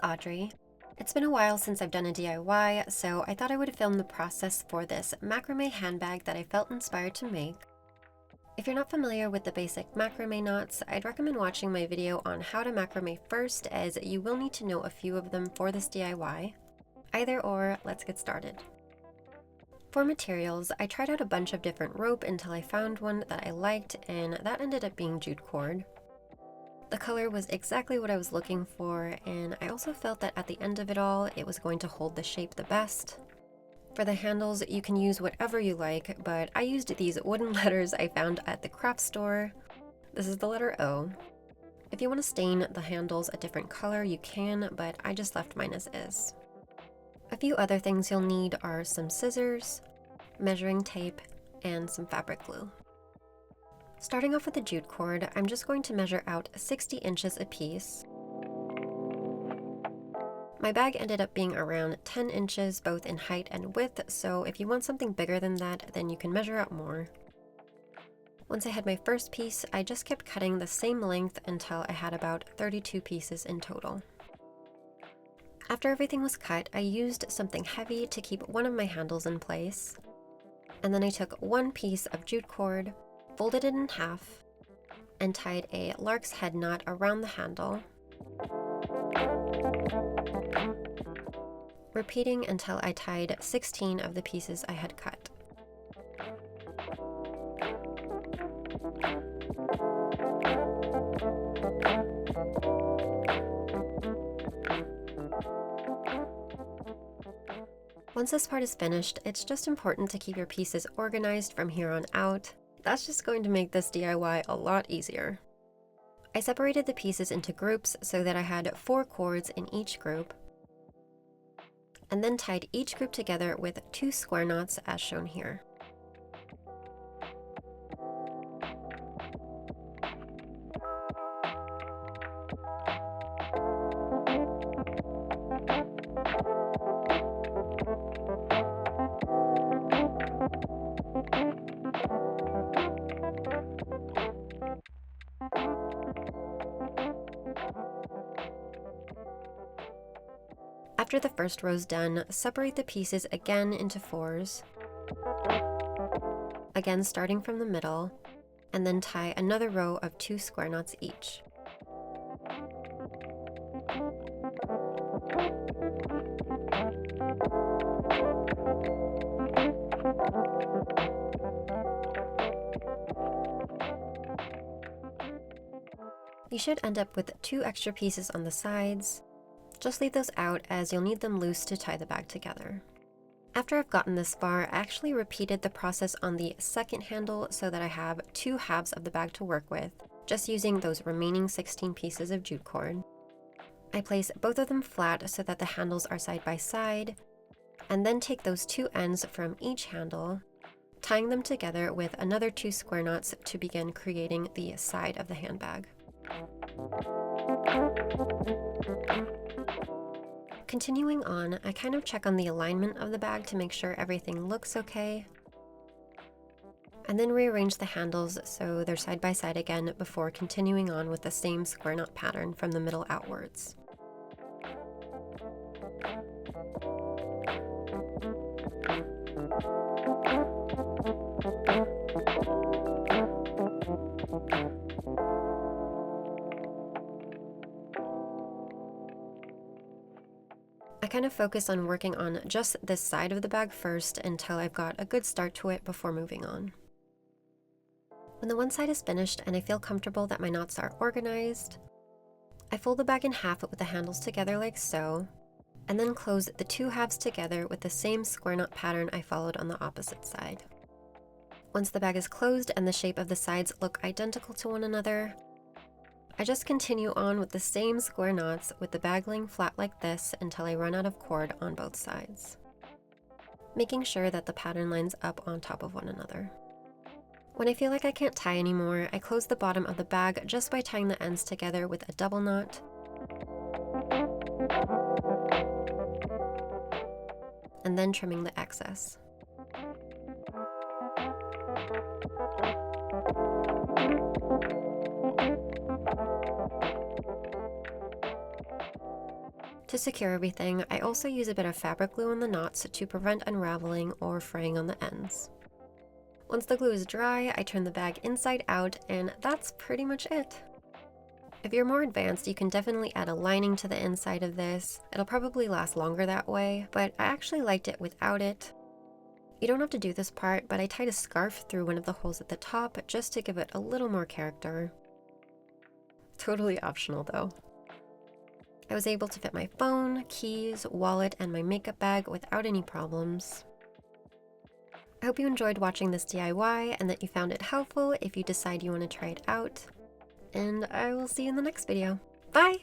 Audrey. It's been a while since I've done a DIY, so I thought I would film the process for this macrame handbag that I felt inspired to make. If you're not familiar with the basic macrame knots, I'd recommend watching my video on how to macrame first, as you will need to know a few of them for this DIY. Either or, let's get started. For materials, I tried out a bunch of different rope until I found one that I liked, and that ended up being jute cord. The color was exactly what I was looking for, and I also felt that at the end of it all, it was going to hold the shape the best. For the handles, you can use whatever you like, but I used these wooden letters I found at the craft store. This is the letter O. If you want to stain the handles a different color, you can, but I just left mine as is. A few other things you'll need are some scissors, measuring tape, and some fabric glue. Starting off with the jute cord, I'm just going to measure out 60 inches a piece. My bag ended up being around 10 inches both in height and width, so if you want something bigger than that, then you can measure out more. Once I had my first piece, I just kept cutting the same length until I had about 32 pieces in total. After everything was cut, I used something heavy to keep one of my handles in place, and then I took one piece of jute cord, folded it in half, and tied a LARK'S head knot around the handle, repeating until I tied 16 of the pieces I had cut. Once this part is finished, it's just important to keep your pieces organized from here on out. That's just going to make this DIY a lot easier. I separated the pieces into groups so that I had 4 cords in each group, and then tied each group together with 2 square knots as shown here. After the first row is done, separate the pieces again into 4s, again starting from the middle, and then tie another row of 2 square knots each. You should end up with 2 extra pieces on the sides. Just leave those out, as you'll need them loose to tie the bag together. After I've gotten this far, I actually repeated the process on the second handle so that I have 2 halves of the bag to work with, just using those remaining 16 pieces of jute cord. I place both of them flat so that the handles are side by side, and then take those 2 ends from each handle, tying them together with another 2 square knots to begin creating the side of the handbag. Continuing on, I kind of check on the alignment of the bag to make sure everything looks okay, and then rearrange the handles so they're side by side again before continuing on with the same square knot pattern from the middle outwards. I kind of focus on working on just this side of the bag first until I've got a good start to it before moving on. When the one side is finished and I feel comfortable that my knots are organized, I fold the bag in half with the handles together like so, and then close the 2 halves together with the same square knot pattern I followed on the opposite side. Once the bag is closed and the shape of the sides look identical to one another, I just continue on with the same square knots with the bag laying flat like this until I run out of cord on both sides, making sure that the pattern lines up on top of one another. When I feel like I can't tie anymore, I close the bottom of the bag just by tying the ends together with a double knot, and then trimming the excess. To To secure everything, I also use a bit of fabric glue on the knots to prevent unraveling or fraying on the ends. Once the glue is dry, I turn the bag inside out, and that's pretty much it. If you're more advanced, you can definitely add a lining to the inside of this. It'll probably last longer that way, but I actually liked it without it. You don't have to do this part, but I tied a scarf through one of the holes at the top just to give it a little more character. Totally optional though. I was able to fit my phone, keys, wallet, and my makeup bag without any problems. I hope you enjoyed watching this DIY and that you found it helpful if you decide you want to try it out. And I will see you in the next video. Bye!